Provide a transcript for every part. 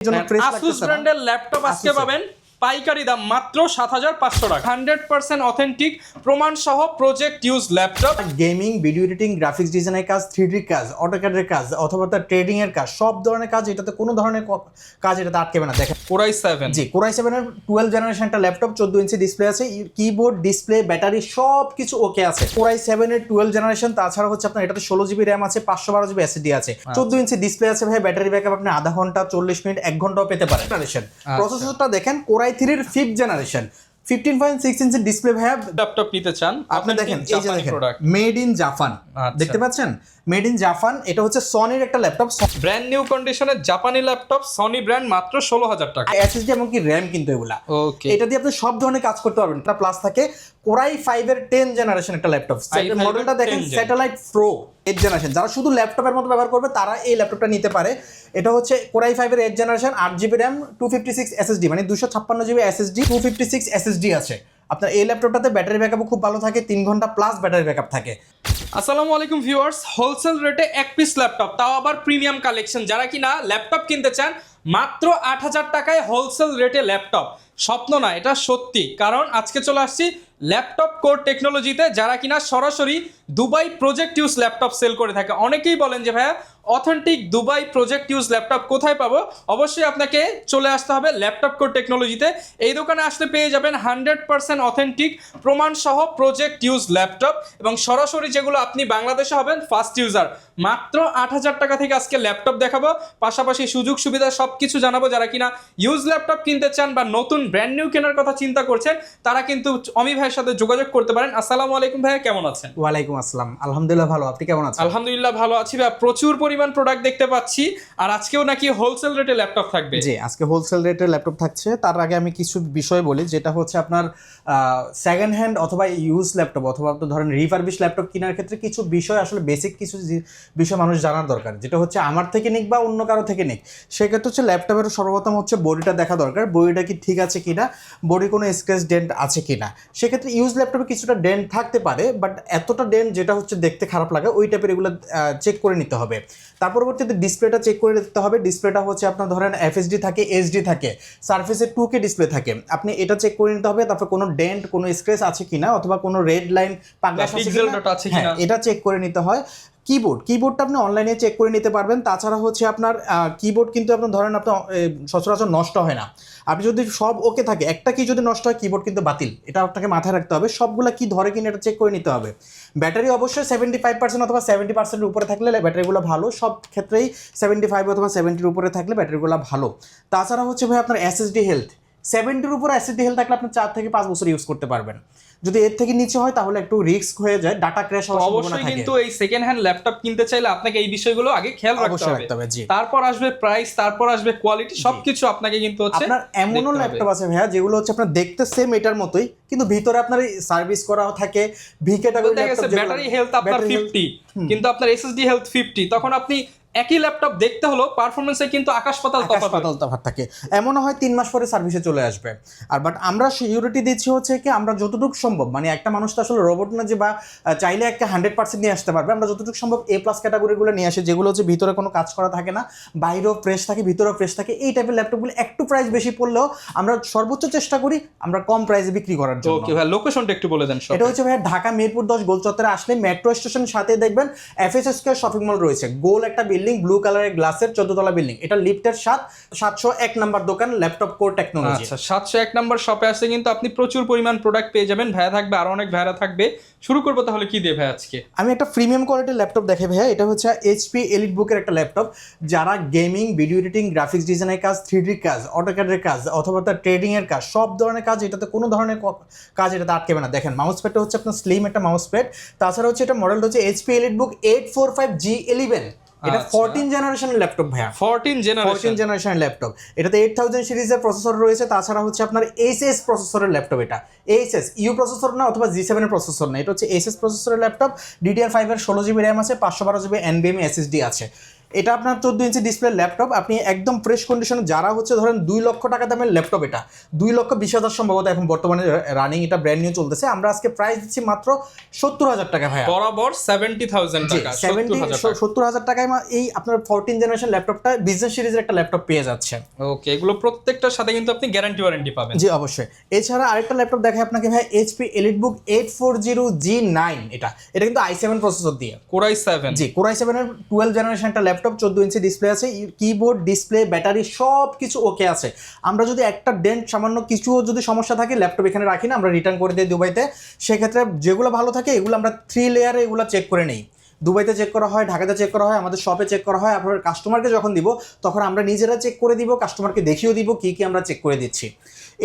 Asus ব্র্যান্ডের laptop আজকে পাবেন পাইকারি দাম মাত্র ৭৫০০ টাকা। 100% অথেন্টিক প্রমাণ সহ project use laptop. Gaming, video editing, graphics ডিজাইনের কাজ, 3D কাজ, অটোক্যাডের কাজ অথবা তার ট্রেডিং এর কাজ, সব ধরনের কাজ এটাতে কোনো ধরনের কাজ এটাতে আটকেবে না। দেখেন Core i7 জি, Core i7 এর 12 জেনারেশনটা ল্যাপটপ, 14 ইঞ্চি ডিসপ্লে আছে, কিবোর্ড, ডিসপ্লে, ব্যাটারি সব কিছু ওকে আছে। Core i7 এর 12 জেনারেশন, তাছাড়া হচ্ছে আপনার এটাতে 16 জিবি র্যাম আছে, 512 জিবি এসএসডি আছে, 14 ইঞ্চি ডিসপ্লে আছে ভাই। ব্যাটারি ব্যাকআপ আপনি আধা ঘন্টা, 40 মিনিট, 1 ঘন্টাও পেতে পারেন। প্রসেসরটা দেখেন Core i3 এর 5th জেনারেশন, 15.6 ইঞ্চি ডিসপ্লে ভাই। ল্যাপটপ নিতে চান আপনি দেখেন এই যে দেখেন মেড ইন জাপান, দেখতে পাচ্ছেন মেড ইন জাপান। এটা হচ্ছে সনির একটা ল্যাপটপ, ব্র্যান্ড নিউ কন্ডিশনের জাপানি ল্যাপটপ, সনি ব্র্যান্ড, মাত্র ১৬০০০ টাকা। এসএসডি এবং কি র্যাম কিন্তু এগুলা ওকে, এটা দিয়ে আপনি সব ধরনের কাজ করতে পারবেন। এটা প্লাস থাকে Core i5 এর 10 জেনারেশন একটা ল্যাপটপ, মডেলটা দেখেন স্যাটেলাইট প্রো 8 জেনারেশন। যারা শুধু ল্যাপটপের মতো ব্যবহার করবে তারা এই ল্যাপটপটা নিতে পারে। এটা হচ্ছে Core i5 এর 8 জেনারেশন, 8 জিবি র্যাম, 256 এসএসডি, মানে 256 জিবি এসএসডি, 256 এসএসডি আছে। আপনার এই ল্যাপটপটাতে ব্যাটারি ব্যাকআপও খুব ভালো থাকে, 3 ঘন্টা প্লাস ব্যাটারি ব্যাকআপ থাকে। আসসালামু আলাইকুম ভিউয়ার্স, হোলসেল রেটে এক পিস ল্যাপটপ, তাও আবার প্রিমিয়াম কালেকশন। যারা কিনা ল্যাপটপ কিনতে চান মাত্র ৮০০০ টাকায় হোলসেল রেটে ল্যাপটপ, স্বপ্ন না, এটা সত্যি। কারণ আজকে চলে আসছি ল্যাপটপ কোর টেকনোলজিতে, যারা কিনা সরাসরি Dubai project use laptop sell করে থাকে। অনেকেই বলেন যে ভাইয়া authentic Dubai project use laptop কোথায় পাবো? অবশ্যই আপনাকে চলে আসতে হবে ল্যাপটপ কোর টেকনোলজিতে। এই দোকানে আসলে পেয়ে যাবেন 100% অথেন্টিক প্রমাণ সহ প্রজেক্ট ইউজ ল্যাপটপ, এবং সরাসরি যেগুলো আপনি বাংলাদেশে হবেন ফার্স্ট ইউজার। মাত্র ৮০০০ টাকা থেকে আজকে ল্যাপটপ দেখাবো, পাশাপাশি সুযোগ সুবিধা সব কিছু জানাবো। যারা কিনা ইউজ ল্যাপটপ কিনতে চান বা নতুন ব্র্যান্ড নিউ কেনার কথা চিন্তা করছেন, তারা কিন্তু অমি ভাইয়ের সাথে যোগাযোগ করতে পারেন। আসসালামু আলাইকুম ভাইয়া, কেমন আছেন? ওয়ালাইকুম আসসালাম, আলহামদুলিল্লাহ ভালো, আপনি কেমন আছেন? আলহামদুলিল্লাহ ভালো আছি ভাইয়া। প্রচুর পরিমাণ প্রোডাক্ট দেখতে পাচ্ছি, আর আজকেও নাকি হোলসেল রেটে ল্যাপটপ থাকবে। জি, আজকে হোলসেল রেটের ল্যাপটপ থাকছে। তার আগে আমি কিছু বিষয় বলি, যেটা হচ্ছে আপনার সেকেন্ড হ্যান্ড অথবা ইউজ ল্যাপটপ অথবা আপনি ধরেন রিফারবিশ ল্যাপটপ কেনার ক্ষেত্রে কিছু বিষয় আসলে বেসিক কিছু বিষয় মানুষ জানার দরকার, যেটা হচ্ছে আমার থেকে নিক বা অন্য কারো থেকে নিক। সেক্ষেত্রে হচ্ছে ল্যাপটপের সর্বপ্রথম হচ্ছে বডিটা দেখা দরকার, বডিটা কি ঠিক আছে কিনা, বডি কোনো স্ক্র্যাচ ডেন্ট আছে কিনা। সেক্ষেত্রে ইউজ ল্যাপটপে কিছুটা ডেন্ট থাকতে পারে, বাট এতটা ডেন্ট যেটা হচ্ছে দেখতে খারাপ লাগে, ওই টাইপের এগুলো চেক করে নিতে হবে। তার পরবর্তীতে ডিসপ্লেটা চেক করে নিতে হবে। ডিসপ্লেটা হচ্ছে আপনার ধরেন এফএসডি থাকে, এইচডি থাকে, সারফেসে 2K ডিসপ্লে থাকে, আপনি এটা চেক করে নিতে হবে। তারপর কোনো ডেন্ট, কোনো স্ক্র্যাচ আছে কিনা, অথবা কোনো রেড লাইন পাঙ্গাস আছে কিনা, এটা চেক করে নিতে হয়। কিবোর্ডটা আপনি অনলাইনে চেক করে নিতে পারবেন। তাছাড়া হচ্ছে আপনার কিবোর্ড কিন্তু আপনার ধরেন আপনার সচরাচর নষ্ট হয় না। আপনি যদি সব ওকে থাকে, একটা কি যদি নষ্ট হয়, কিবোর্ড কিন্তু বাতিল, এটা আপনাকে মাথায় রাখতে হবে। সবগুলা কি ধরে কিনা এটা চেক করে নিতে হবে। ব্যাটারি অবশ্যই 75% অথবা 70% উপরে থাকলে ব্যাটারিগুলো ভালো, সব ক্ষেত্রেই 75 অথবা 70-র উপরে থাকলে ব্যাটারিগুলো ভালো। তাছাড়া হচ্ছে ভাই আপনার এসএসডি হেলথ, 70-র উপরে এসএসডি হেলথ থাকলে আপনি 4 থেকে 5 বছর ইউজ করতে পারবেন। যদি এর থেকে নিচে হয় তাহলে একটু রিস্ক হয়ে যায়, ডাটা ক্র্যাশ হওয়ার সম্ভাবনা থাকে। কিন্তু এই সেকেন্ড হ্যান্ড ল্যাপটপ কিনতে চাইলে আপনাকে এই বিষয়গুলো আগে খেয়াল রাখতে হবে। তারপর আসবে প্রাইস, তারপর আসবে কোয়ালিটি, সবকিছু আপনাকে কিন্তু হচ্ছে। আপনার এমনও ল্যাপটপ আছে ভাইয়া যেগুলো হচ্ছে আপনার দেখতে সেম এটার মতোই, কিন্তু ভিতরে আপনার সার্ভিস করা থাকে, V category laptop, battery health আপনার 50 কিন্তু আপনার এসএসডি হেলথ 50, তখন আপনি একই ল্যাপটপ দেখতে হলো পারফরমেন্সে কিন্তু আকাশ পাতাল তফাৎ থাকে। এমনও হয় 3 মাস পরে সার্ভিসে চলে আসবে। আর বাট আমরা সিকিউরিটি দিচ্ছি হচ্ছে কি, আমরা যতটুকু সম্ভব, মানে একটা মানুষ তো আসলে রোবট না যে বা চাইলে একটা 100% নিয়ে আসতে পারবে। আমরা যতটুকু সম্ভব A+ ক্যাটাগরিগুলো নিয়ে আসি, যেগুলো হচ্ছে ভিতরে কোনো কাজ করা থাকে না, বাইরেও ফ্রেশ থাকে, ভিতরেও ফ্রেশ থাকে। এই টাইপের ল্যাপটপগুলো একটু প্রাইস বেশি পড়লেও আমরা সর্বোচ্চ চেষ্টা করি আমরা কম প্রাইসে বিক্রি করার জন্য। ওকে ভাই, লোকেশনটা একটু বলে দেন। এটা হচ্ছে ভাই ঢাকা মিরপুর 10 গোল চত্বরে আসলে মেট্রো স্টেশনের সাথে দেখবেন FS স্কয়ার শপিং মল রয়েছে। গোল একটা বিল্ডিং, ব্লু কালারের গ্লাসের 14 তলা বিল্ডিং, এটা লিফটের 701 নাম্বার দোকান, ল্যাপটপ কোর টেকনোলজি। আচ্ছা, 701 নাম্বার শপে আসলে কিন্তু আপনি প্রচুর পরিমাণ প্রোডাক্ট পেয়ে যাবেন। ভাইয়া থাকবে, আরো অনেক ভাইয়া থাকবে। শুরু করবো তাহলে কি দিয়ে ভাই আজকে? আমি একটা প্রিমিয়াম কোয়ালিটির ল্যাপটপ দেখাই ভাইয়া। এটা হচ্ছে HP এলিটবুকের একটা ল্যাপটপ। যারা গেমিং, ভিডিও এডিটিং, গ্রাফিক্স ডিজাইনের কাজ, 3D কাজ, অটোক্যাডের কাজ অথবা তার ট্রেডিং এর কাজ, সব ধরনের কাজ এটাতে কোনো ধরনের কাজ এটাতে আটকেবে না। দেখেন মাউস প্যাডটা হচ্ছে আপনার স্লিম একটা মাউস প্যাড। তাছাড়া হচ্ছে এটা মডেলটা হচ্ছে HP এলিটবুক 845G11। এটা 14 জেনারেশনের ল্যাপটপ ভাইয়া, 14 জেনারেশনের ল্যাপটপ। এটাতে 8000 সিরিজের প্রসেসর রয়েছে। তাছাড়া হচ্ছে আপনার এইচএস প্রসেসরের ল্যাপটপ। এটা এইচএস ইউ প্রসেসর না, অথবা G7 এর প্রসেসর না, এটা হচ্ছে এইচএস প্রসেসরের ল্যাপটপ। DDR5 এর 16 জিবি র্যাম আছে, 512 জিবি NVMe SSD আছে। এটা আপনার 14 ইঞ্চি ডিসপ্লে ল্যাপটপ, আপনি একদম ফ্রেশ কন্ডিশনে, যারা হচ্ছে ধরেন 2 লক্ষ টাকা দামের ল্যাপটপ, এটা 2,20,000 সম্ভবত এখন বর্তমানে রানিং, এটা ব্র্যান্ড নিউ চলতেছে, আমরা আজকে প্রাইস দিচ্ছি মাত্র 70,000 টাকা ভাই, বরাবর 70,000 টাকা, 70,000 টাকায় এই আপনার 14 জেনারেশন ল্যাপটপটা বিজনেস সিরিজের একটা ল্যাপটপ পেয়ে যাচ্ছে। ওকে, এগুলো প্রত্যেকটার সাথে কিন্তু আপনি গ্যারান্টি ওয়ারেন্টি পাবেন। জি অবশ্যই। এছাড়া আরেকটা ল্যাপটপ দেখাই আপনাকে ভাই, HP EliteBook 840G9, এটা কিন্তু i7 প্রসেসর দিয়ে, Core i7, জি Core i7 এর 12 জেনারেশন একটা ল্যাপটপ, 14 ইঞ্চি ডিসপ্লে আছে, কিবোর্ড, ডিসপ্লে, ব্যাটারি সব কিছু ওকে আছে। আমরা যদি একটা ডেন্ট, সামান্য কিছু যদি সমস্যা থাকে, ল্যাপটপ এখানে রাখি না, আমরা রিটার্ন করে দিই দুবাইতে। সেক্ষেত্রে যেগুলো ভালো থাকে এগুলো আমরা 3 লেয়ারে এগুলো চেক করে নেই। দুবাইতে চেক করা হয়, ঢাকাতে চেক করা হয়, আমাদের শপে চেক করা হয়, আপনার কাস্টমারকে যখন দিব তখন আমরা নিজেরা চেক করে দিব, কাস্টমারকে দেখিয়েও দিব কি কি আমরা চেক করে দিচ্ছি।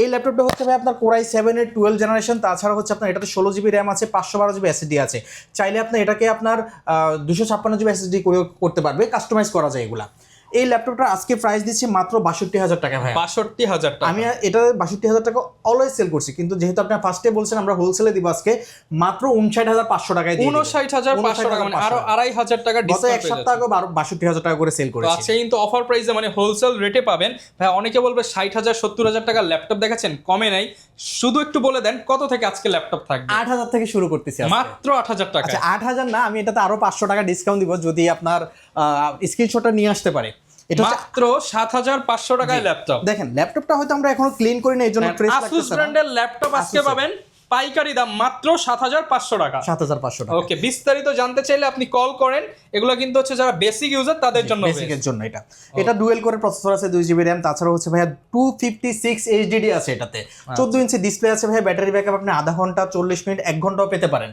এই ল্যাপটপটা হচ্ছে ভাই আপনার Core i7 এর 12 জেনারেশন, তাছাড়া হচ্ছে আপনার এটাতে 16 জিবি র্যাম আছে, 512 জিবি এসএসডি আছে। চাইলে আপনি এটাকে আপনার 256 জিবি এসএসডি করে করতে পারবে, কাস্টমাইজ করা যায় এগুলা। এই ল্যাপটপটা আজকে প্রাইস দিচ্ছি মাত্র 62,000 টাকা ভাই। 62,000 টাকা। আমি এটা 62,000 টাকা অলওয়েজ সেল করছি, কিন্তু যেহেতু আপনি ফার্স্টে বলছেন আমরা হোলসেলে দিব আজকে মাত্র 59,500 টাকায় দিয়ে 59,500 টাকা, মানে আরো 2,500 টাকা গত ডিসকাউন্ট এক সপ্তাহ আগে 62,000 টাকা করে সেল করেছি। আজকে কিন্তু অফার প্রাইসে মানে হোলসেল রেটে পাবেন ভাই। অনেকে বলবে 60,000 70,000 টাকা ল্যাপটপ দেখাচ্ছেন, কমে নাই, শুধু একটু বলে দেন কত থেকে আজকে ল্যাপটপ থাকবে। 8,000 থেকে শুরু করতেছি আজকে। মাত্র 8,000 টাকা। আচ্ছা 8,000 না, আমি এটাতে আরো 500 টাকা ডিসকাউন্ট দিব যদি আপনার স্ক্রিনশটটা নিয়ে আসতে পারে। এটা মাত্র 7,500 টাকায় ল্যাপটপ। দেখেন ল্যাপটপটা হয়তো আমরা এখনো ক্লিন করি না, এই জন্য ফ্রেশ লাগতেছে। Asus ব্র্যান্ডের ল্যাপটপ আজকে পাবেন পাইকারি দাম মাত্র 7,500 টাকা। 7,500 টাকা। ওকে, বিস্তারিত জানতে চাইলে আপনি কল করেন। এগুলো কিন্তু হচ্ছে যারা বেসিক ইউজার তাদের জন্য, বেসিকের জন্য এটা ডুয়েল কোরের প্রসেসর আছে, 2 জিবি র্যাম, তাছাড়া হচ্ছে ভাইয়া 256 এইচডিডি আছে এটাতে, 14 ইঞ্চি ডিসপ্লে আছে ভাইয়া, ব্যাটারি ব্যাকআপ আপনি আধা ঘন্টা, 40 মিনিট, 1 ঘন্টাও পেতে পারেন।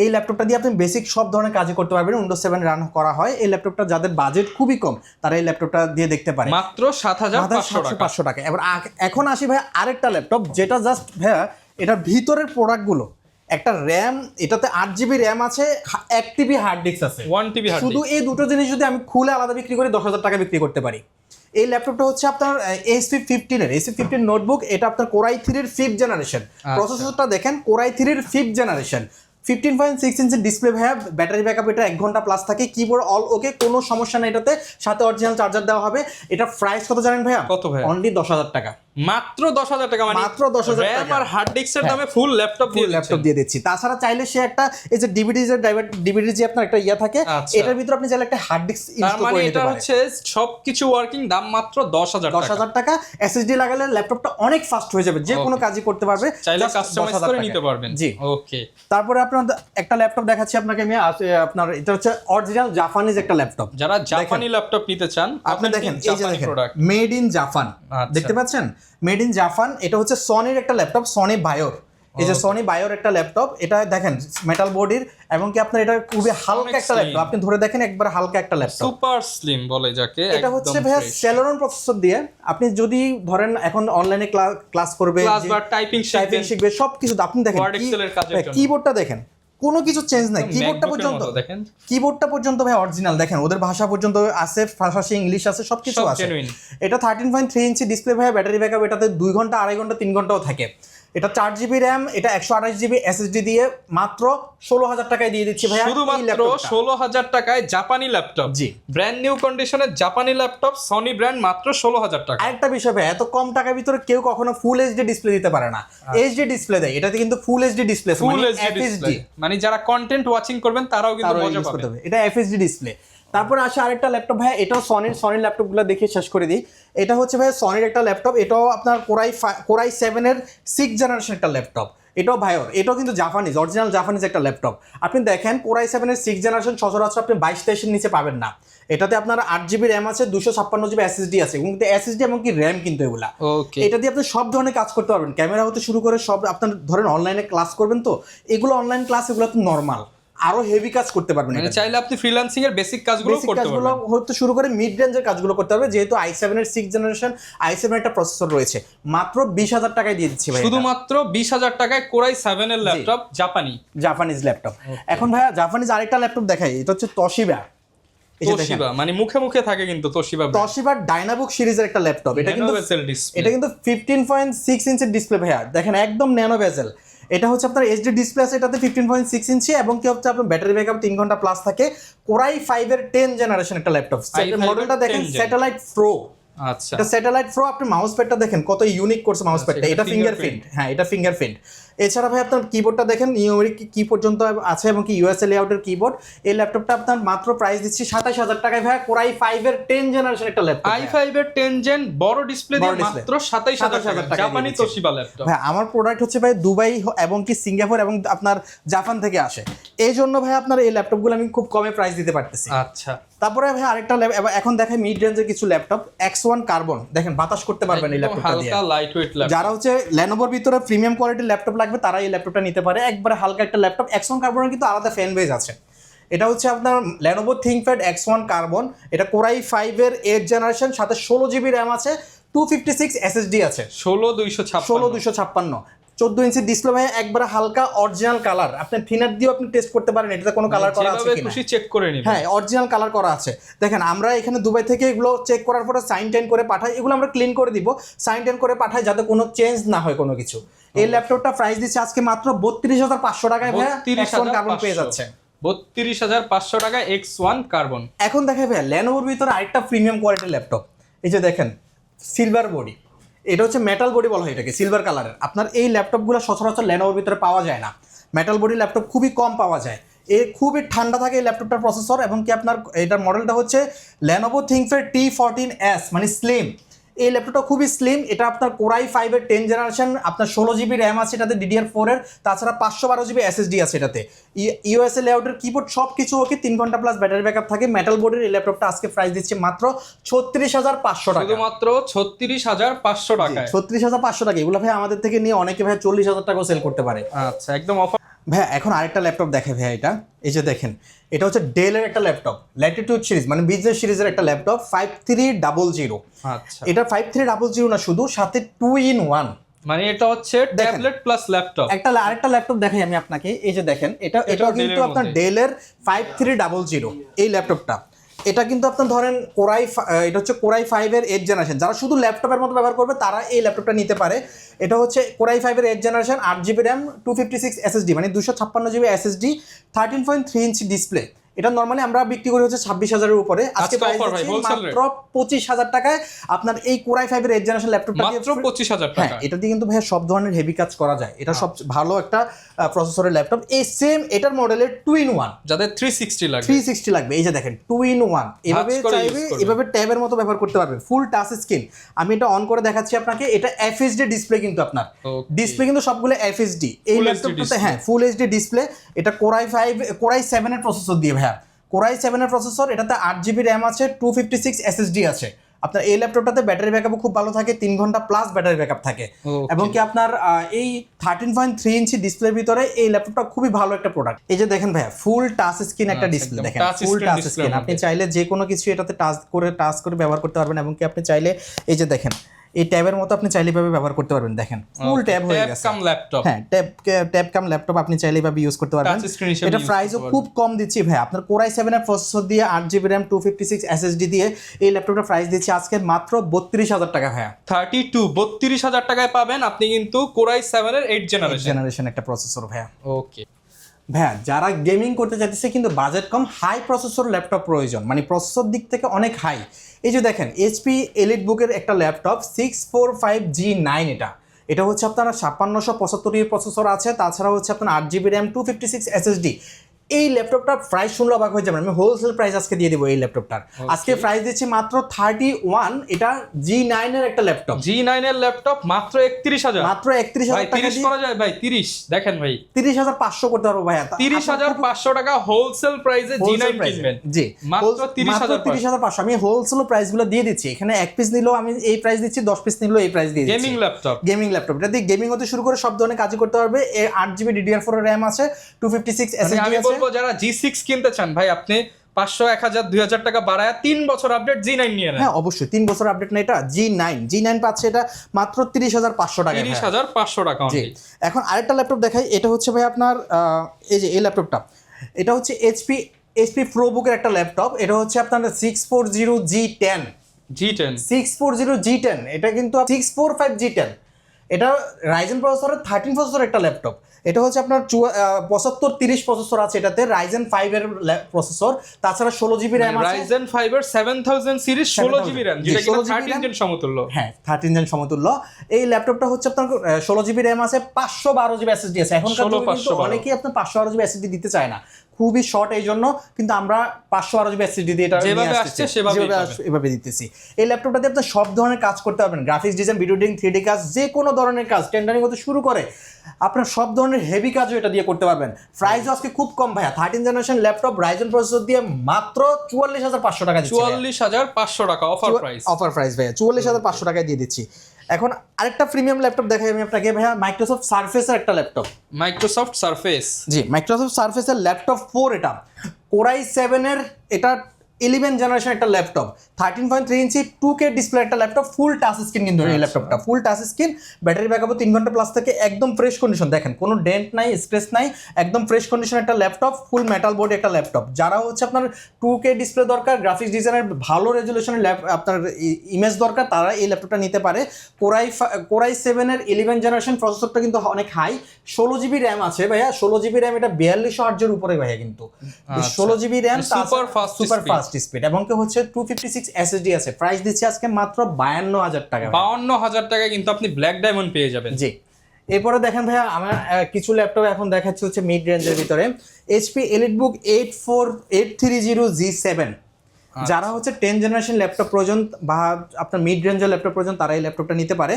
এই ল্যাপটপটা দিয়ে আপনি বেসিক সব ধরনের কাজ করতে পারবেন, উইন্ডোজ 7 রান করা হয়। এই ল্যাপটপটা যাদের বাজেট খুবই কম তারা এই ল্যাপটপটা দিয়ে দেখতে পারে, মাত্র 7,500 টাকা। এবার এখন আসি ভাই আরেকটা ল্যাপটপ, যেটা জাস্ট ভাইয়া এটার ভিতরের প্রোডাক্টগুলো, একটা র্যাম, এটাতে 8 জিবি র্যাম আছে, 1 টিবি হার্ড ডিস্ক আছে, 1 টিবি হার্ড। শুধু এই দুটো জিনিস যদি আমি খুলে আলাদা বিক্রি করি 10,000 টাকা বিক্রি করতে পারি। এই ল্যাপটপটা হচ্ছে আপনার HP15 নোটবুক, এটা আপনার Core i3 এর 5th জেনারেশন। প্রসেসরটা দেখেন Core i3 এর 5th জেনারেশন, 15.6 ইঞ্চি ডিসপ্লে ভাইয়া, ব্যাটারি ব্যাকআপ এটা 1 ঘন্টা প্লাস থাকে, কিবোর্ড অল ওকে, কোনো সমস্যা নেই এটাতে, সাথে অরিজিনাল চার্জার দেওয়া হবে। এটা প্রাইস কত জানেন ভাইয়া? কত ভাইয়া? অনলি 10,000 টাকা। মাত্র 10,000 টাকা, মানে মাত্র 10,000 টাকা র্যাম আর হার্ড ডিস্কের দামে ফুল ল্যাপটপ দিয়ে দিচ্ছি। তাছাড়া চাইলে সে একটা এই যে ডিভিডি যে আপনার একটা ইয়া থাকে, এটার ভিতরে আপনি চাইলে একটা হার্ড ডিস্ক ইনস্টল করে নিতে পারেন। এটা হচ্ছে সবকিছু ওয়ার্কিং, দাম মাত্র 10,000 টাকা। এসএসডি লাগালে ল্যাপটপটা অনেক ফাস্ট হয়ে যাবে, যে কোনো কাজই করতে পারবে, চাইলে কাস্টমাইজ করে নিতে পারবেন। জি ওকে। তারপরে আপনার একটা ল্যাপটপ দেখাচ্ছি আপনাকে আমি, আপনার এটা হচ্ছে অরিজিনাল জাপানিজ একটা ল্যাপটপ। যারা জাপানি ল্যাপটপ নিতে চান আপনি দেখেন, এই যে দেখেন মেড ইন জাপান, দেখতে পাচ্ছেন মেড ইন জাপান। এটা হচ্ছে সনির একটা ল্যাপটপ, সনি বায়োর। এই যে সনি বায়োর একটা ল্যাপটপ, এটা দেখেন মেটাল বডির, এবং কি আপনার এটা খুবই হালকা একটা ল্যাপটপ, আপনি ধরে দেখেন একবার হালকা একটা ল্যাপটপ, সুপার স্লিম বলে যাকে। এটা হচ্ছে ভাইয়া সেলেরন প্রসেসর দিয়ে, আপনি যদি ধরেন এখন অনলাইনে ক্লাস করবে, টাইপিং শিখবে, সবকিছু আপনি দেখেন কিবোর্ডটা দেখেন, কোনো কিছু চেঞ্জ নাই, কিবোর্ডটা পর্যন্ত ভাই অরিজিনাল, দেখেন ওদের ভাষা পর্যন্ত আছে, ভাষা ইংলিশ আছে, সবকিছু আছে। এটা 13.3 ইঞ্চি ডিসপ্লে ভাই, ব্যাটারি ব্যাকআপ এটাতে 2 ঘন্টা, 2.5 ঘন্টা, 3 ঘন্টাও থাকে। এটা 4 জিবি র্যাম, এটা 128 জিবি এসএসডি দিয়ে মাত্র 16,000 টাকায় দিয়ে দিচ্ছি ভাইয়া। শুধুমাত্র 16,000 টাকায় জাপানি ল্যাপটপ, জি ব্র্যান্ড নিউ কন্ডিশনের জাপানি ল্যাপটপ, সনি ব্র্যান্ড, মাত্র 16,000 টাকা। আরেকটা বিষয় ভাই, এত কম টাকার ভিতরে কেউ কখনো ফুল এইচডি ডিসপ্লে দিতে পারে না। এইচডি ডিসপ্লে দেয়, এটাতে কিন্তু ফুল এইচডি ডিসপ্লে, মানে যারা কন্টেন্ট ওয়াচিং করবেন তারাও কিন্তু মজা পাবে। এটা এফএসডি ডিসপ্লে। তারপরে আসে আরেকটা ল্যাপটপ ভাই, এটাও সনির ল্যাপটপগুলো দেখে শেষ করে দিই। এটা হচ্ছে ভাই সনির একটা ল্যাপটপ, এটাও আপনার Core i7 এর 6th জেনারেশন একটা ল্যাপটপ, এটাও ভাইওর, এটাও কিন্তু জাপানিজ, অরিজিনাল জাপানিজ একটা ল্যাপটপ। আপনি দেখেন Core i7 এর 6th জেনারেশন সচরাচর আপনি 22-23 নিচে পাবেন না। এটাতে আপনার 8 জিবি র্যাম আছে, 256 জিবি এসএসডি আছে, কিন্তু এসএসডি এমনকি র্যাম কিন্তু এগুলা। এটা দিয়ে আপনি সব ধরনের কাজ করতে পারবেন, ক্যামেরা হতে শুরু করে সব। আপনার ধরেন অনলাইনে ক্লাস করবেন, তো এগুলো অনলাইন ক্লাস, এগুলো তো নর্মাল, আরো হেভি কাজ করতে পারবেন। মানে চাইলে আপনি ফ্রিল্যান্সিং এর বেসিক কাজগুলো করতে পারবেন, হতে শুরু করে মিড রেঞ্জের কাজগুলো করতে পারবে, যেহেতু i7 এর 6th জেনারেশন, i7 একটা প্রসেসর রয়েছে। মাত্র 20,000 টাকায় দিয়ে দিচ্ছি ভাই, শুধুমাত্র 20,000 টাকায় Core i7 এর ল্যাপটপ, জাপানিজ ল্যাপটপ। এখন ভাইয়া জাপানিজ আরেকটা ল্যাপটপ দেখাই, এটা হচ্ছে তোশিবা, মানে মুখে মুখে থাকে কিন্তু তোশিবা ডাইনাবুক সিরিজের একটা ল্যাপটপ। এটা কিন্তু 15.6 ইঞ্চি ডিসপ্লে ভাইয়া, দেখেন একদম ন্যানো বেজেল। এটা হচ্ছে আপনার এইচডি ডিসপ্লে আছে, এটাতে 15.6 ইঞ্চি, এবং কি হচ্ছে আপনার ব্যাটারি ব্যাকআপ 3 ঘন্টা প্লাস থাকে। কোরাই 5 এর 10 জেনারেশন একটা ল্যাপটপ। মডেলটা দেখেন স্যাটেলাইট প্রো। আচ্ছা, এটা স্যাটেলাইট প্রো। আপনি মাউস প্যাডটা দেখেন কত ইউনিক করছে মাউস প্যাডটা, এটা ফিঙ্গারপ্রিন্ট। হ্যাঁ, এটা ফিঙ্গারপ্রিন্ট। এছাড়া ভাই আপনার কিবোর্ডটা দেখেন নিউমেরিক কি পর্যন্ত আছে, এবং কি ইউএসএ লেআউটের কিবোর্ড। এই ল্যাপটপটা আপনার মাত্র প্রাইস দিচ্ছি 27000 টাকায় ভাই। কোরাই 5 এর 10 জেনারেশন একটা ল্যাপটপ, i5 এর 10 জেন বড় ডিসপ্লে দিয়ে মাত্র 27000 টাকা, জাপানি তোশিবা ল্যাপটপ। ভাই আমার প্রোডাক্ট হচ্ছে ভাই দুবাই এবং কি সিঙ্গাপুর এবং আপনার জাপান থেকে আসে, এই জন্য ভাই আপনার এই ল্যাপটপগুলো আমি খুব কমে প্রাইস দিতে পারতেছি। আচ্ছা, তারপরে ভাই আরেকটা এখন দেখাই মিড রেঞ্জের কিছু ল্যাপটপ। X1 কার্বন দেখেন, বাতাস করতে পারবেন এই ল্যাপটপটা দিয়ে। হালকা লাইট ওয়েট ল্যাপটপ। যারা হচ্ছে লেনোভোর ভিতরে প্রিমিয়াম কোয়ালিটির ল্যাপটপ লাগবে তারা এই ল্যাপটপটা নিতে পারে। একবারে হালকা একটা ল্যাপটপ। X1 কার্বনের কিন্তু আলাদা ফ্যান বেজ আছে। এটা হচ্ছে আপনার Lenovo ThinkPad X1 কার্বন। এটা কোরাই 5 এর 8 জেনারেশন, সাথে 16 জিবি র্যাম আছে, 256 SSD আছে, 16256, 14 ইঞ্চি ডিসপ্লে ভাই, একবারে হালকা অরিজিনাল কালার। আপনি থিনার দিয়েও আপনি টেস্ট করতে পারেন এটাতে কোনো কালার করা আছে কিনা, খুশি চেক করে নিবেন। হ্যাঁ, অরিজিনাল কালার করা আছে। দেখেন আমরা এখানে দুবাই থেকে এগুলো চেক করার পরে সাইন টেন করে পাঠাই, এগুলো আমরা ক্লিন করে দিব, সাইন টেন করে পাঠাই যাতে কোনো চেঞ্জ না হয় কোনো কিছু। এই ল্যাপটপটা প্রাইস দিচ্ছে আজকে মাত্র 32500 টাকায় ভাই X1 কার্বন পেয়ে যাচ্ছে। 32500 টাকা X1 কার্বন। এখন দেখেন ভাই লেনোভোর ভিতরে আরেকটা প্রিমিয়াম কোয়ালিটির ল্যাপটপ। এই যে দেখেন সিলভার বডি, এটা হচ্ছে মেটাল বডি বলা হয় এটাকে, সিলভার কালারের। আপনার এই ল্যাপটপগুলো সচরাচর লেনোভোর ভিতরে পাওয়া যায় না, মেটাল বডি ল্যাপটপ খুবই কম পাওয়া যায়। খুবই ঠান্ডা থাকে এই ল্যাপটপটার প্রসেসর, এবং কি আপনার এটার মডেলটা হচ্ছে Lenovo ThinkPad T14s, মানে স্লিম। এই ল্যাপটপটা খুবই স্লিম। এটা আপনার কোরাই 5 এর 10 জেনারেশন, আপনার 16 জিবি র্যাম আছে এটাতে, DDR4 এর, তাছাড়া 512 জিবি এসএসডি আছে এটাতে, ইউএসএ লেআউটের কিবোর্ড, সব কিছু ওকে, 3 ঘন্টা প্লাস ব্যাটারি ব্যাকআপ থাকে। মেটাল বডির এই ল্যাপটপটা আজকে প্রাইস দিচ্ছে মাত্র 36500 টাকা, শুধুমাত্র 36500 টাকায়। 36500 টাকা। এগুলো ভাই আমাদের থেকে নিয়ে অনেকে ভাই 40000 টাকাও সেল করতে পারে। আচ্ছা, একদম অফার। ভাই এখন আরেকটা ল্যাপটপ দেখে ভাই, এটা এই যে দেখেন, এটা হচ্ছে ডেলের একটা ল্যাপটপ, ল্যাটিটিউড সিরিজ মানে বিজনেস সিরিজের একটা ল্যাপটপ, 5300। আচ্ছা, এটা 5300 না, শুধু সাথে 2-in-1, মানে এটা হচ্ছে ট্যাবলেট প্লাস ল্যাপটপ। আরেকটা ল্যাপটপ দেখাই আমি আপনাকে। এই যে দেখেন, এটা কিন্তু আপনার ডেলের 5300 এই ল্যাপটপটা। এটা কিন্তু আপনার ধরেন এটা হচ্ছে কোরাই 5 এর 8 জেনারেশন। যারা শুধু ল্যাপটপের মতো ব্যবহার করবে তারা এই ল্যাপটপটা নিতে পারে। এটা হচ্ছে কোরাই 5 এর 8 জেনারেশন, 8 জিবি র্যাম, 256 SSD, মানে 256 জিবি SSD, 13.3 ইঞ্চি ডিসপ্লে। এটা নরমালি আমরা বিক্রি করি হচ্ছে 26000 এর উপরে। আজকে প্রাইস মাত্র 25000 টাকায় আপনার এই কোরাই 5 এর 8 জেনারেশন ল্যাপটপটা মাত্র 25000 টাকা। হ্যাঁ, এটা দিয়ে কিন্তু ভাই সব ধরনের হেভি কাজ করা যায়। এটা সব ভালো একটা প্রসেসরের ল্যাপটপ। এই সেম এটার মডেলের 2-in-1, যাদের 360 লাগবে, 360 লাগবে, এই যে দেখেন 2-in-1, এভাবে চাইবে এভাবে ট্যাবের মতো ব্যবহার করতে পারবেন। ফুল টাচ স্ক্রিন। আমি এটা অন করে দেখাচ্ছি আপনাকে। এটা FHD ডিসপ্লে, কিন্তু আপনার ডিসপ্লে কিন্তু সবগুলো FHD। এই ল্যাপটপটাতে হ্যাঁ ফুল HD ডিসপ্লে। এটা কোরাই 7 এর প্রসেসর দিয়ে ভাইয়া, কোরাই 7 এর প্রসেসর। এটাতে 8 জিবি র্যাম আছে, 256 SSD আছে। আপনার এই ল্যাপটপটাতে ব্যাটারি ব্যাকআপও খুব ভালো থাকে, 3 ঘন্টা প্লাস ব্যাটারি ব্যাকআপ থাকে। এবং কি আপনার এই 13.3 ইঞ্চি ডিসপ্লের ভিতরে এই ল্যাপটপটা খুবই ভালো একটা প্রোডাক্ট। এই যে দেখেন ভাইয়া ফুল টাচ স্ক্রিন একটা ডিসপ্লে, দেখেন ফুল টাচ স্ক্রিন। আপনি চাইলে যে কোনো কিছু এটাতে টাচ করে ব্যবহার করতে পারবেন। এবং কি আপনি চাইলে এই যে দেখেন এই ট্যাবের মতো আপনি চাইলে ভাবে ব্যবহার করতে পারবেন। দেখেন ফুল ট্যাব হয়ে গেছে, ট্যাব কাম ল্যাপটপ। হ্যাঁ, ট্যাব কাম ল্যাপটপ আপনি চাইলে ভাবে ইউজ করতে পারবেন। এটা প্রাইসও খুব কম দিচ্ছি ভাই। আপনার কোরাই 7 এর প্রসেসর দিয়ে, 8 জিবি র্যাম, 256 SSD দিয়ে এই ল্যাপটপটা প্রাইস দিচ্ছি আজকে মাত্র 32000 টাকা ভাইয়া। 32000 টাকায় পাবেন আপনি কিন্তু কোরাই 7 এর 8 জেনারেশন একটা প্রসেসর ভাইয়া। ওকে ভাইয়া, যারা গেমিং করতে চাইতেছে কিন্তু বাজেট কম, হাই প্রসেসর ল্যাপটপ প্রয়োজন, মানে প্রসেসর দিক থেকে অনেক হাই। এই যে দেখেন HP এলিটবুকের একটা ল্যাপটপ 645G9। এটা হচ্ছে আপনার 5675 প্রসেসর আছে, তাছাড়া হচ্ছে আপনার 8 জিবি র্যাম, 256 SSD। এই ল্যাপটপটা প্রাইস শুনলে অবাক হয়ে যাবেন। আমি হোলসেল প্রাইস আজকে দিয়ে দেবো এই ল্যাপটপটার। আজকে প্রাইস দিচ্ছি মাত্র 31। এটা G9 এর একটা ল্যাপটপ, G9 এর ল্যাপটপ মাত্র 31000, মাত্র 31000 টাকা। 30 করা যায় ভাই? 30 দেখেন ভাই, 30500 করতে পারবো ভাইয়া। 30500 টাকা হোলসেল প্রাইসে G9 কিনবেন। জি, মাত্র 30500। আমি হোলসেল প্রাইসগুলো দিয়ে দিচ্ছি। এখানে 1 পিস নিলেও আমি এই প্রাইস দিচ্ছি, 10 পিস নিলেও এই প্রাইস দিয়ে দিচ্ছি। গেমিং ল্যাপটপ, এটা দিয়ে গেমিং হতে শুরু করে সব ধরনের কাজ করতে পারবে। 8 জিবি DDR4 র্যাম আছে, 256 SSD আছে। যারা G6 কিনতে চান ভাই, আপনি 500, 1000, 2000 টাকা বাড়ায় 3 বছর আপডেট G9 নিয়ে নেন। হ্যাঁ অবশ্যই 3 বছর আপডেট না, এটা G9 পাচ্ছে এটা মাত্র 30500 টাকা। 30500 টাকা। এখন আরেকটা ল্যাপটপ দেখাই। এটা হচ্ছে ভাই আপনার এই যে এই ল্যাপটপটা, এটা হচ্ছে HP ProBook এর একটা ল্যাপটপ। এটা হচ্ছে আপনার 640G10। 640G10, এটা কিন্তু 645G10। এটা রাইজেন প্রসেসরের 13 প্রসেসর একটা ল্যাপটপ। এটা হচ্ছে আপনার 7530 প্রসেসর আছে এটাতে, রাইজেন 5 এর প্রসেসর, তাছাড়া 16 জিবি র্যাম আছে। রাইজেন 5 এর 7000 সিরিজ 16 জিবি র্যাম, যেটা কিনা 13 জেন সমতুল্য। হ্যাঁ 13 জেন সমতুল্য। এই ল্যাপটপটা হচ্ছে আপনার 16 জিবি র্যাম আছে, 512 জিবি এসএসডি আছে। এখনকার যুগে কিন্তু অনেকেই আপনার 512 জিবি এসএসডি দিতে চায় না, খুবই শর্ট, এই জন্য কিন্তু আমরা 512 জিবি এসএসডি দিয়ে এটা যেভাবে আসছে সেভাবে এভাবে দিতেছি। এই ল্যাপটপটাতে আপনি সব ধরনের কাজ করতে পারবেন, graphics design, video editing, 3D কাজ, যে কোনো ধরনের কাজ, টেন্ডারিং হতে শুরু করে আপনার সব ধরনের হেভি কাজও এটা দিয়ে করতে পারবেন। প্রাইসও আজকে খুব কম ভাইয়া, 13 জেনারেশন ল্যাপটপ রাইজেন প্রসেসর দিয়ে মাত্র 44500 টাকা দিচ্ছি। 44500 টাকা অফার প্রাইস ভাইয়া, 44500 টাকায় দিয়ে দিচ্ছি। এখন আরেকটা প্রিমিয়াম ল্যাপটপ দেখাই আমি আপনাকে ভাইয়া, মাইক্রোসফট সারফেসের একটা ল্যাপটপ। মাইক্রোসফট সারফেস, জি মাইক্রোসফট সারফেসের ল্যাপটপ 4, এটা Core i7 এর এটা 11 জেনারেশন একটা ল্যাপটপ, 13.3 ইঞ্চি 2K ডিসপ্লে একটা ল্যাপটপ, ফুল টাচ স্ক্রিন কিন্তু এই ল্যাপটপটা, ফুল টাচ স্ক্রিন, ব্যাটারি ব্যাকআপও 3 ঘন্টা প্লাস থেকে, একদম ফ্রেশ কন্ডিশন, দেখেন কোনো ডেন্ট নাই, স্ক্র্যাচ নাই, একদম ফ্রেশ কন্ডিশন একটা ল্যাপটপ, ফুল মেটাল বোর্ড একটা ল্যাপটপ। যারা হচ্ছে আপনার 2K ডিসপ্লে দরকার, গ্রাফিক্স ডিজাইনের ভালো রেজুলেশনের আপনার ইমেজ দরকার, তারা এই ল্যাপটপটা নিতে পারে। Core i7 এর 11 জেনারেশন প্রসেসরটা কিন্তু অনেক হাই, 16 জিবি র্যাম আছে ভাইয়া, 16 জিবি র্যাম, এটা 4200 হার্টজের উপরে ভাইয়া, কিন্তু 16 GB RAM, super fast speed, এবং হচ্ছে 256 এসএসডি আছে। প্রাইস দিচ্ছি আজকে মাত্র 52000 টাকা। 52000 টাকায় কিন্তু আপনি ব্ল্যাক ডায়মন্ড পেয়ে যাবেন। জি, এরপরে দেখেন ভাইয়া আমার কিছু ল্যাপটপ এখন দেখাচ্ছি হচ্ছে মিড রেঞ্জের ভিতরে, HP EliteBook 830G7। যারা হচ্ছে 10 জেনারেশন ল্যাপটপ প্রয়োজন বা আপনার মিড রেঞ্জের ল্যাপটপ প্রয়োজন, তারা এই ল্যাপটপটা নিতে পারে।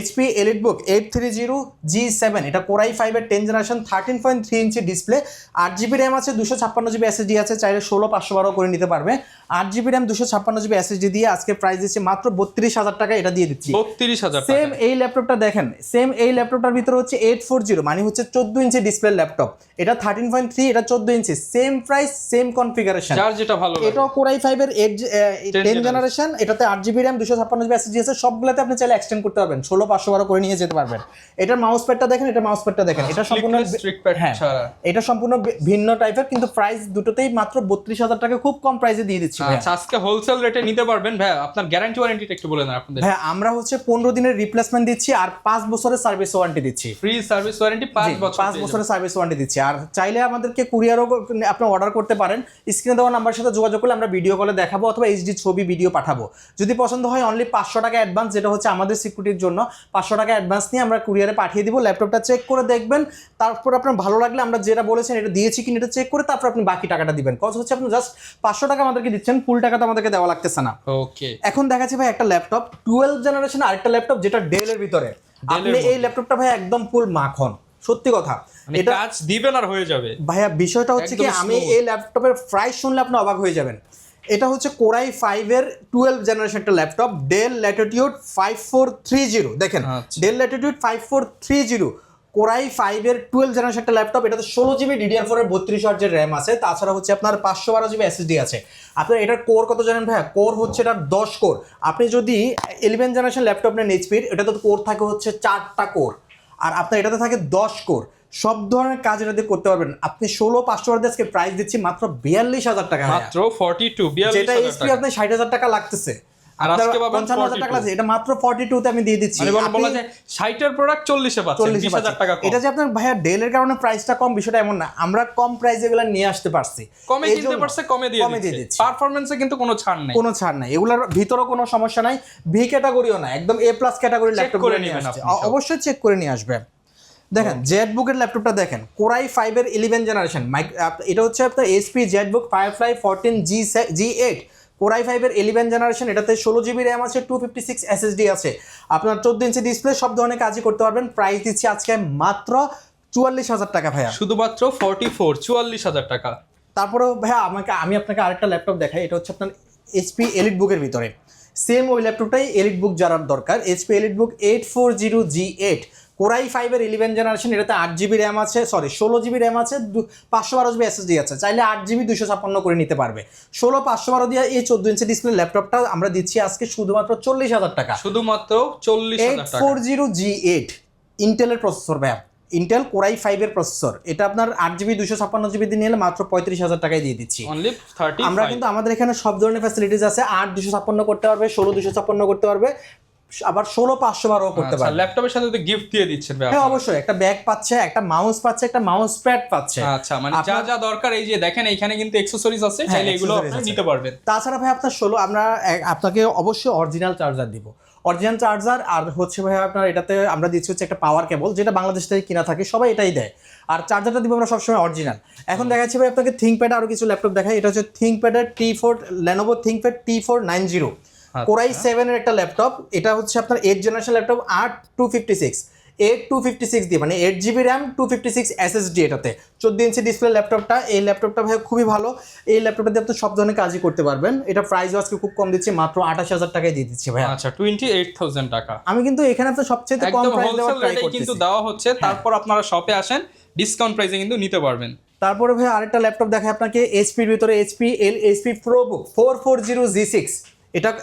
HP EliteBook 830G7, এটা Core i5 এর 10 generation, 13.3 inch display, 8 GB RAM আছে, 256 জিবি এসএসডি আছে, চাইলে 16512 করে নিতে পারবে। 8 জিবি র্যাম 256 জিবি এসএসডি দিয়ে আজকে প্রাইস দিচ্ছে মাত্র 32000 টাকা, এটা দিয়ে দিচ্ছি 32000 টাকা। সেম এই ল্যাপটপটা দেখেন, সেম এই ল্যাপটপটার ভিতরে হচ্ছে 840, মানে হচ্ছে 14 ইঞ্চি ডিসপ্লে ল্যাপটপ, এটা 13.3, এটা 14 ইঞ্চি, সেম প্রাইস, সেম কনফিগারেশন, যার যেটা ভালো লাগে। এটাও Core i5 এর 10 জেনারেশন, এটাতে 8 জিবি র্যাম 256 জিবি এসএসডি আছে, সবগুলোতে আপনি চাইলে এক্সটেন্ড করতে পারবেন, 16512 করে নিয়ে যেতে পারবেন। এটার মাউস প্যাডটা দেখেন, এটা মাউস প্যাডটা দেখেন, এটা সম্পূর্ণ এটা সম্পূর্ণ ভিন্ন টাইপের, কিন্তু প্রাইস দুটোতেই মাত্র 32000 টাকা, খুব কম প্রাইসে দিয়ে দিচ্ছি। আচ্ছা, আজকে হোলসেল রেটে নিতে পারবেন ভাই। আপনার গ্যারান্টি ওয়ারেন্টিটা একটু বলে দেন আপনাদের। ভাই আমরা হচ্ছে 15 দিনের রিপ্লেসমেন্ট দিচ্ছি, আর 5 বছরের সার্ভিস ওয়ারেন্টি দিচ্ছি, ফ্রি সার্ভিস ওয়ারেন্টি 5 বছরের সার্ভিস ওয়ারেন্টি দিচ্ছি। আর চাইলে আমাদেরকে কুরিয়ারও আপনি অর্ডার করতে পারেন, স্ক্রিনে দেওয়া নাম্বারের সাথে যোগাযোগ করলে আমরা ভিডিও কলে দেখাবো অথবা এইচডি ছবি ভিডিও পাঠাবো। যদি পছন্দ হয় অনলি 500 টাকা অ্যাডভান্স, যেটা হচ্ছে আমাদের সিকিউরিটির জন্য, 500 টাকা অ্যাডভান্স নিয়ে আমরা কুরিয়ারে পাঠিয়ে দিব। ল্যাপটপটা চেক করে দেখবেন, তারপর আপনার ভালো লাগলে আমরা যেটা বলেছেন এটা দিয়েছি কিনা এটা চেক করে তারপর আপনি বাকি টাকাটা দিবেন। কজ হচ্ছে আপনি জাস্ট 500 টাকা আমাদেরকে দিচ্ছেন, ফুল টাকা তো আমাদেরকে দেওয়া লাগতেছে না। ওকে, এখন দেখাচ্ছি ভাই একটা ল্যাপটপ 12 জেনারেশন, আরেকটা ল্যাপটপ যেটা ডেল এর ভিতরে। আপনি এই ল্যাপটপটা ভাই একদম ফুল মাখন, সত্যি কথা, এটা কাজ দিবেন আর হয়ে যাবে ভাইয়া। বিষয়টা হচ্ছে কি, আমি এই ল্যাপটপের প্রাইস শুনলে আপনি অবাক হয়ে যাবেন। এটা হচ্ছে Core i5 এর 12 জেনারেশন একটা ল্যাপটপ, Dell Latitude 5430, দেখেন Dell Latitude 5430, Core i5 এর 12 জেনারেশন একটা ল্যাপটপ, এটাতে 16 জিবি DDR4 এর 32 হার্জের র্যাম আছে, তাছাড়া হচ্ছে আপনার 512 জিবি এসএসডি আছে। আপনার এটার কোর কত জানেন ভাইয়া? কোর হচ্ছে এটার 10 কোর। আপনি যদি 11 জেনারেশন ল্যাপটপ নেন এইচপির, এটাতে কোর থাকে হচ্ছে 4টা কোর, আর আপনার এটাতে থাকে 10 কোর। সব ধরনের কাজ এটাতে করতে পারবেন। আপনি 16,500 দিয়ে আজকে প্রাইস দিচ্ছি মাত্র 42,000 টাকা, মাত্র 42, যেটা এইচপি আপনি 60,000 টাকা লাগতেছে, আর আজকে পাবেন 55,000 টাকা লাগছে, এটা মাত্র 42 তে আমি দিয়ে দিচ্ছি। মানে বলা যায় 60 এর প্রোডাক্ট 40 এ পাচ্ছেন, 20,000 টাকা কম। এটা যে আপনার ভাইয়া ডেলের কারণে প্রাইসটা কম, বিষয়টা এমন না, আমরা কম প্রাইসে এগুলা নিয়ে আসতে পারছি, কমে কিনতে পারছে, কমে দিয়ে দিচ্ছি। পারফরম্যান্সে কিন্তু কোনো ছাড় নাই, কোনো ছাড় নাই, এগুলার ভিতরও কোনো সমস্যা নাই, ভি ক্যাটাগরিও না, একদম এ প্লাস ক্যাটাগরি ল্যাপটপ করে নিয়ে আসছে, অবশ্যই চেক করে নিয়ে আসবেন। দেখেন জেটবুকের ল্যাপটপটা দেখেন, Core i5 এর 11 জেনারেশন, এটা হচ্ছে আপনার HP Jetbook Firefly 14G8, Core i5 এর 11 জেনারেশন, এটাতে 16 জিবি র্যাম আছে, 256 এসএসডি আছে, আপনার 14 ইঞ্চি ডিসপ্লে, সব ধরনের কাজই করতে পারবেন। প্রাইস দিচ্ছি আজকে মাত্র 44,000 টাকা ভাইয়া, শুধুমাত্র 44,000 টাকা। তারপরেও ভাইয়া আমি আপনাকে আরেকটা ল্যাপটপ দেখাই, এটা হচ্ছে আপনার HP EliteBook-এর ভিতরে, সেম ওই ল্যাপটপটাই EliteBook যারা দরকার, HP EliteBook 840G8, Core i5 এর 11 জেনারেশন, এটাতে 8 জিবি র্যাম আছে, 16 জিবি র্যাম আছে, 512 জিবি এসএসডি আছে, চাইলে 8 জিবি 256 করে নিতে পারবে। 16,512 দিয়ে এই 14 ইঞ্চি ডিসপ্লে ল্যাপটপটা আমরা দিচ্ছি আজকে শুধুমাত্র 40,000 টাকা, শুধুমাত্র 40,000 টাকা। 840G8 ইন্টেলের প্রসেসর ভাইয়া, ইন্টেল Core i5 এর প্রসেসর, এটা আপনার 8 জিবি 256 জিবি দিয়ে নিলে মাত্র 35,000 টাকায় দিয়ে দিচ্ছি। আমরা কিন্তু আমাদের এখানে সব ধরনের ফ্যাসিলিটিস আছে, 8 256 করতে পারবে, 16 256 করতে পারবে, আবার 16,500 বারও করতে পারবেন। ল্যাপটপের সাথে তো গিফট দিয়ে দিচ্ছেন ভাই হ্যাঁ অবশ্যই, একটা ব্যাগ পাচ্ছে, একটা মাউস পাচ্ছে, একটা মাউস প্যাড পাচ্ছে। আচ্ছা, মানে যা যা দরকার এই যে দেখেন এইখানে কিন্তু অ্যাকসেসরিজ আছে, হ্যাঁ, চাইলে এগুলো accessories আপনি আছে। নিতে পারবেন। তাছাড়া ভাই আপনার আমরা আপনাকে অবশ্যই অরিজিনাল চার্জার দিব, অরিজিনাল চার্জার। আর হচ্ছে ভাই আপনার এটাতে আমরা দিচ্ছি হচ্ছে একটা পাওয়ার কেবল, যেটা বাংলাদেশ থেকে কিনা থাকে, সবাই এটাই দেয়। আর চার্জারটা দিব আমরা সবসময় অরিজিনাল। এখন দেখাচ্ছি ভাই আপনাকে থিংকপ্যাড আরও কিছু ল্যাপটপ দেখাই। এটা হচ্ছে থিংকপ্যাডের Lenovo ThinkPad T490 Core i7 এর একটা ল্যাপটপ। এটা হচ্ছে আপনার 8th জেনারেশন ল্যাপটপ, 8256 দিয়ে, মানে 8GB RAM 256 SSD এটাতে, 14 ইঞ্চি ডিসপ্লে ল্যাপটপটা। এই ল্যাপটপটা ভাই খুবই ভালো, এই ল্যাপটপটা দিয়ে আপনি সব ধরনের কাজই করতে পারবেন। এটা প্রাইসও আজকে খুব কম দিচ্ছি, মাত্র 28,000 টাকায় দিয়ে দিচ্ছি ভাই। আচ্ছা, 28,000 টাকা। আমি কিন্তু এখানে তো সবচেয়ে কম একদম প্রাইস দেওয়ার হোলসেল ট্রাই রেটে করতেছি কিন্তু দেওয়া হচ্ছে, তারপর আপনারা শপে আসেন, ডিসকাউন্ট প্রাইসে কিন্তু নিতে পারবেন। তারপরে ভাই আরেকটা ল্যাপটপ দেখায় আপনাকে এইচপির ভিতরে, HP ProBook 440G6।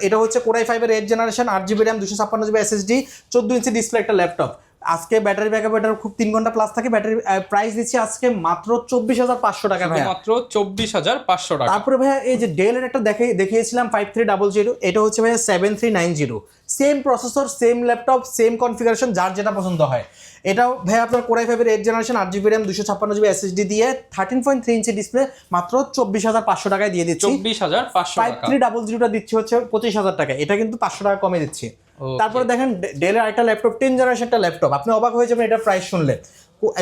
এটা হচ্ছে Core i5 এর 8th generation, 8GB RAM 256GB SSD, 14 inch display একটা ল্যাপটপ। আজকে ব্যাটারি ব্যাকআপ এটার খুব 3 ঘন্টা প্লাস থাকে। ব্যাটারি প্রাইস দিচ্ছি আজকে মাত্র 24,500 টাকা ভাই, মাত্র 24,500 টাকা। তারপরে ভাইয়া এই যে ডেলের একটা দেখিয়েছিলাম 5300, এটা হচ্ছে ভাইয়া 7390। Same processor, same laptop, same configuration, যার যেটা পছন্দ হয়। এটাও ভাই আপনার Core i5 এর 8th generation, 8GB RAM 256GB SSD দিয়ে, 13.3 ইঞ্চি ডিসপ্লে, মাত্র 24,500 টাকায় দিয়ে দিচ্ছি। 24,500 টাকা। 5300টা দিচ্ছি হচ্ছে 25,000 টাকা, এটা কিন্তু 500 টাকা কমে দিচ্ছি। তারপরে দেখেন ডেলের আরেকটা ল্যাপটপ, 10th জেনারেশনটা ল্যাপটপ, আপনি অবাক হয়ে যাবেন এটা প্রাইস শুনলে।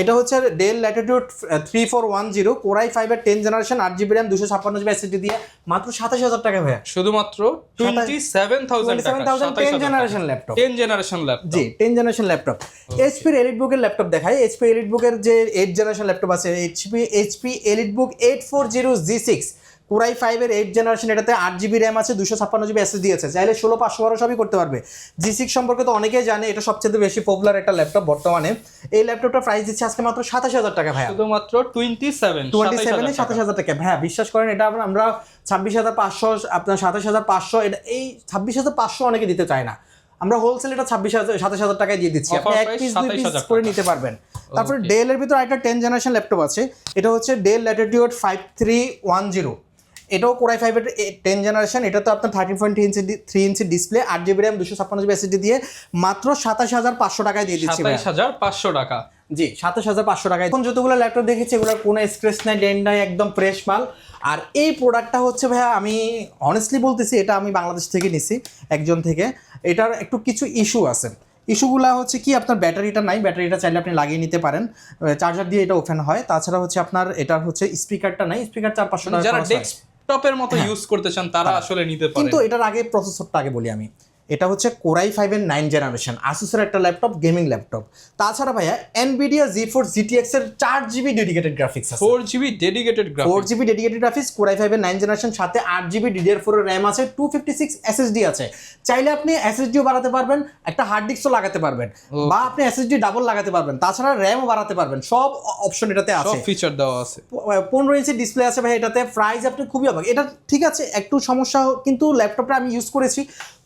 এটা হচ্ছে ডেল ল্যাটিটিউড 3410 Core i5 এর 10th generation, 8GB RAM 256GB SSD দিয়ে, মাত্র 27,000 টাকা ভাইয়া। শুধুমাত্র 27,000 টাকা। 10th generation laptop, 10 generation laptop. জি 10th generation laptop. HP EliteBook এর ল্যাপটপ দেখাই। HP EliteBook এর যে 8th জেনারেশন ল্যাপটপ আছে, HP EliteBook 840G6 Core i5 এর 8th জেনারেশন, এটাতে 8GB RAM আছে, 256GB SSD আছে, চাইলে 16,500 সবই করতে পারবে। G6 সম্পর্কে তো অনেকেই জানে, এটা সবচেয়ে বেশি পপুলার একটা ল্যাপটপ বর্তমানে। এই ল্যাপটপটা প্রাইস দিচ্ছে আজকে মাত্র 27,000 টাকা ভাই, শুধুমাত্র 27 27,000 টাকা ভাই। বিশ্বাস করেন এটা আমরা 26,500, আপনার 27,500, এটা এই 26,500 অনেকে দিতে চায় না। আমরা হোলসেল এটা 27,000 টাকায় দিয়ে দিচ্ছি, আপনি এক পিস 2 পিস করে নিতে পারবেন। তারপরে ডেলের ভিতর একটা 10th জেনারেশন ল্যাপটপ আছে, এটা হচ্ছে ডেল ল্যাটিটিউড 5310। এটাও Core i5 এর 10th জেনারেশন, এটা তো আপনার 13.3 inch display, 8GB RAM 256GB SSD দিয়ে, মাত্র 27,500 টাকায় দিয়ে দিচ্ছি ভাই। 27,500 টাকা। জি 27,500 টাকায়। এখন যতগুলো ল্যাপটপ দেখেছি এগুলোর কোনো স্ক্র্যাচ নাই, ডেন্ট নাই, একদম ফ্রেশ মাল। আর এই প্রোডাক্টটা হচ্ছে ভাইয়া, আমি অনেস্টলি বলতেছি, এটা আমি বাংলাদেশ থেকে নিছি একজন থেকে। এটার একটু কিছু ইস্যু আছে। ইস্যুগুলো হচ্ছে কি, আপনার ব্যাটারিটা নাই, ব্যাটারিটা চাইলে আপনি লাগিয়ে নিতে পারেন, চার্জার দিয়ে এটা ওপেন হয়। তাছাড়া হচ্ছে আপনার এটার হচ্ছে স্পিকারটা নাই, স্পিকার 400-500 টাকা। যারা ডেস্কটপের মতো ইউজ করতে চান তারা আসলে নিতে পারেন। কিন্তু এটার আগে প্রসেসরটা আগে বলি আমি। এটা হচ্ছে Core i5 এর 9th জেনারেশন, আসুসের একটা ল্যাপটপ, গেমিং ল্যাপটপ। তাছাড়া ভাইয়া NVIDIA GeForce GTX এর 4GB ডেডিকেটেড গ্রাফিক্স আছে, 4GB dedicated graphics, 4GB dedicated graphics, Core i5 এর 9th জেনারেশন, সাথে 8GB DDR4 এর RAM আছে, 256 SSD আছে। চাইলে আপনি SSDও বাড়াতে পারবেন, একটা হার্ড ডিস্কও লাগাতে পারবেন, বা আপনি SSD ডাবল লাগাতে পারবেন, তাছাড়া RAMও বাড়াতে পারবেন। সব অপশন এটাতে আছে, সব ফিচার দেওয়া আছে। 15 ইঞ্চি ডিসপ্লে আছে ভাই এটাতে। প্রাইস আপনি খুবই অবাক, এটা ঠিক আছে একটু সমস্যা, কিন্তু ল্যাপটপটা আমি ইউজ করেছি,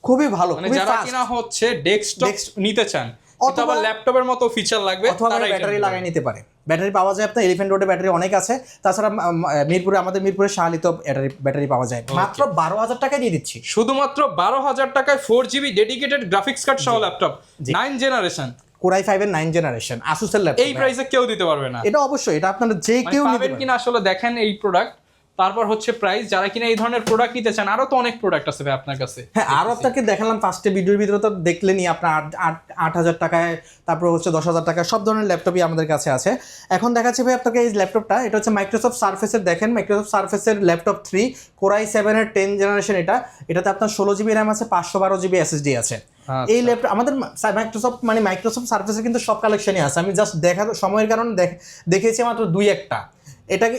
খুবই ভালো, মানে খুবই যারা ফাস্ট। কিনা হচ্ছে ডেস্কটপ নিতে চান, অথবা ল্যাপটপের মতো ফিচার লাগবে, অথবা ব্যাটারি লাগাই নিতে পারে। ব্যাটারি পাওয়া যায় আপনার এলিফ্যান্ট রোডে, ব্যাটারি অনেক আছে। তাছাড়া মিরপুরে, আমাদের মিরপুরে শাহালিতে ব্যাটারি পাওয়া যায়। মাত্র 12,000 টাকায় দিয়ে দিচ্ছি, শুধুমাত্র 12,000 টাকায় 4GB ডেডিকেটেড গ্রাফিক্স কার্ড সহ laptop, 9th generation, Core i5 এর 9th জেনারেশন আসুসের ল্যাপটপ। এই প্রাইসে কেউ দিতে পারবে না। এটা অবশ্যই, এটা আপনারা যে কেউ নিতে পাবেন পারেন কিনা আসলে দেখেন এই প্রোডাক্ট, তারপর হচ্ছে প্রাইস। যারা কিনা এই ধরনের প্রোডাক্ট নিতে চান, আরো তো অনেক প্রোডাক্ট আছে ভাই আপনার কাছে। হ্যাঁ, আরো আপনাকে দেখালাম ফার্স্টে ভিডিওর ভিতরে, তো দেখলেনই আপনার 8,000 টাকায়, তারপর হচ্ছে 10,000 টাকা, সব ধরনের ল্যাপটপই আমাদের কাছে আছে। এখন দেখাচ্ছি ভাই আপনাকে এই ল্যাপটপটা, এটা হচ্ছে মাইক্রোসফট সারফেসের, দেখেন মাইক্রোসফট সারফেসের ল্যাপটপ 3 Core i7 এর 10th জেনারেশন। এটাতে আপনার 16GB RAM আছে, 512GB SSD আছে। এই ল্যাপটপ আমাদের মাইক্রোসফট সারফেসের কিন্তু সব কালেকশনই আছে, আমি জাস্ট দেখার সময়ের কারণে দেখেছি মাত্র 2-1টা।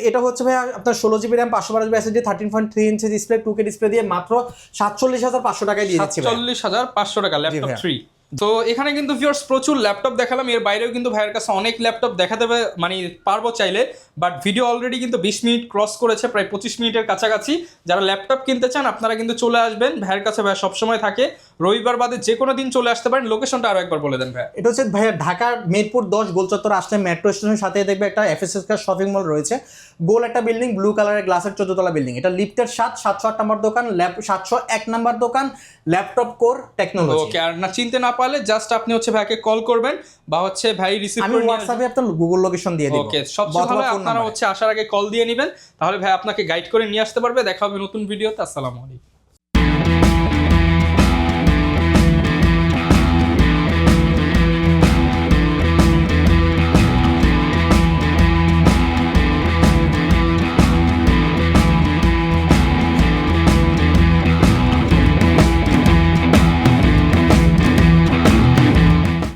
এটা হচ্ছে ভাই আপনার 16GB RAM 512GB SSD 13.3 inch display 2K display দিয়ে, মাত্র 47,500 টাকায় দিয়ে দিচ্ছি। 47,500 টাকা ল্যাপটপ 3। তো এখানে কিন্তু ভিউয়ার্স প্রচুর ল্যাপটপ দেখালাম, এর বাইরেও কিন্তু ভাইয়ের কাছে অনেক ল্যাপটপ দেখাতে মানে পারবো চাইলে, বাট ভিডিও অলরেডি কিন্তু 20 মিনিট ক্রস করেছে, প্রায় 25 মিনিটের কাছাকাছি। যারা ল্যাপটপ কিনতে চান আপনারা কিন্তু চলে আসবেন ভাইয়ের কাছে, ভাই সবসময় থাকে। রবিবার বাদে যে কোনো দিন চলে আসতে পারেন। লোকেশনটা আরো একবার বলে দেন ভাই। এটা হচ্ছে ভাইয়া ঢাকার মিরপুর 10 গোলচত্বর আসলে মেট্রো স্টেশনের সাথে দেখবে একটা এফএসএসকে শপিং মল রয়েছে, গোল একটা বিল্ডিং, ব্লু কালারের গ্লাসের 14 তলা বিল্ডিং। এটা লিফটের 708 নম্বর দোকান, 701 নম্বর দোকান, ল্যাপটপ কোর টেকনোলজি। ওকে, আর না চিনতে না পারলে জাস্ট আপনি হচ্ছে ভাইকে কল করবেন বা হচ্ছে ভাই রিসিভ আমি করে নিয়ে হোয়াটসঅ্যাপে আপনার গুগল লোকেশন দিয়ে দিব। ওকে, সবচেয়ে ভালো আপনারা হচ্ছে আসার আগে কল দিয়ে নেবেন, তাহলে ভাই আপনাকে গাইড করে নিয়ে আসতে পারবে। দেখা হবে নতুন ভিডিওতে। আসসালামু আলাইকুম।